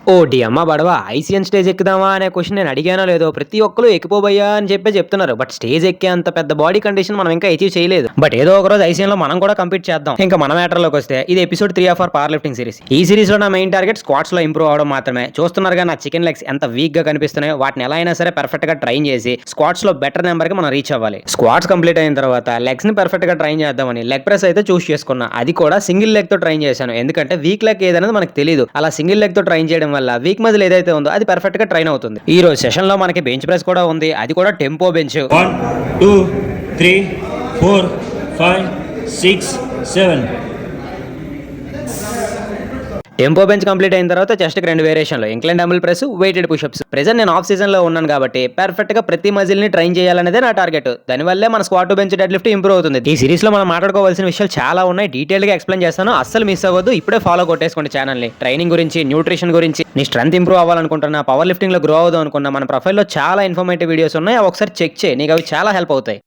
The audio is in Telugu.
ఓడి అమ్మ బడవా! ఐసీఎన్ స్టేజ్ ఎక్కుదామా అనే క్వెషన్ నేను అడిగానో లేదో ప్రతి ఒక్కళ్ళు ఎక్కిపోబోయ్యా అని చెప్తున్నారు. బట్ స్టేజ్ ఎక్కేంత పెద్ద బాడీ కండిషన్ మనం ఇంకా అచీవ్ చేయలేదు. బట్ ఏదో ఒక రోజు ఐసీఎన్‌లో మనం కూడా కంపీట్ చేద్దాం. ఇంకా మన మ్యాటర్‌లోకొస్తే ఇది episode 3 of our power lifting series. ఈ సీరీస్‌లో నా మెయిన్ టార్గెట్ స్క్వాట్స్‌లో ఇంప్రూవ్ అవ్వడం మాత్రమే. చూస్తున్నారుగా నా చికెన్ లెగ్స్ ఎంత వీక్‌గా కనిపిస్తున్నాయో వాటిని ఎలా అయినా సరే పర్ఫెక్ట్‌గా ట్రైన్ చేసి స్క్వాట్స్‌లో బెటర్ నంబర్‌కి మనం రీచ్ అవ్వాలి. స్క్వాట్స్ కంప్లీట్ అయిన తర్వాత లెగ్స్‌ని పర్ఫెక్ట్‌గా ట్రైన్ చేద్దామని లెగ్ ప్రెస్ అయితే చూస్ చేసుకున్నా. అది కూడా సింగిల్ లెగ్‌తో ట్రైన్ చేశాను. ఎందుకంటే వీక్ లెగ్ ఏదనేది మనకు తెలీదు. అలా సింగిల్ లెగ్‌తో ట్రైన్ చేయడం వల్ల వీక్ మజిల్ ఏదైతే ఉందో అది పర్ఫెక్ట్ గా ట్రైన్ అవుతుంది. ఈ రోజు సెషన్ లో మనకి బెంచ్ ప్రెస్ కూడా ఉంది. అది కూడా tempo bench. 1 2 3 4 5 6 7 tempo bench complete అయిన తర్వాత చెస్ట్ కి 2 వేరియేషన్లు incline dumbbell press, weighted pushups. Present నేను ఆఫ్ సీజన్ లో ఉన్నాను కాబట్టి పర్ఫెక్ట్ గా ప్రతి మజిల్ ని ట్రైన్ చేయాలనేదే నా టార్గెట్. దానివల్లే మన squat to bench dead lift improve అవుతుంది. ఈ సిరీస్ లో మనం మాట్లాడుకోవాల్సిన విషయాలు చాలా ఉన్నాయి. డీటెయిల్ గా ఎక్స్ప్లెయిన్ చేస్తాను. అస్సలు మిస్ అవ్వద్దు. ఇప్పుడే ఫాలో కొట్టేసుకోండి ఛానల్ ని. ట్రైనింగ్ గురించి, న్యూట్రిషన్ గురించి, నీ స్ట్రెంత్ ఇంప్రూవ్ అవ్వాలనుకుంటున్నా, పవర్ లిఫ్టింగ్ లో గ్రో అవుదాం అనుకున్నా మన ప్రొఫైల్ లో చాలా ఇన్ఫర్మేటివ్ వీడియోస్ ఉన్నాయి. అవి ఒకసారి చెక్ చేయి. నీకు అవి చాలా హెల్ప్ అవుతాయి.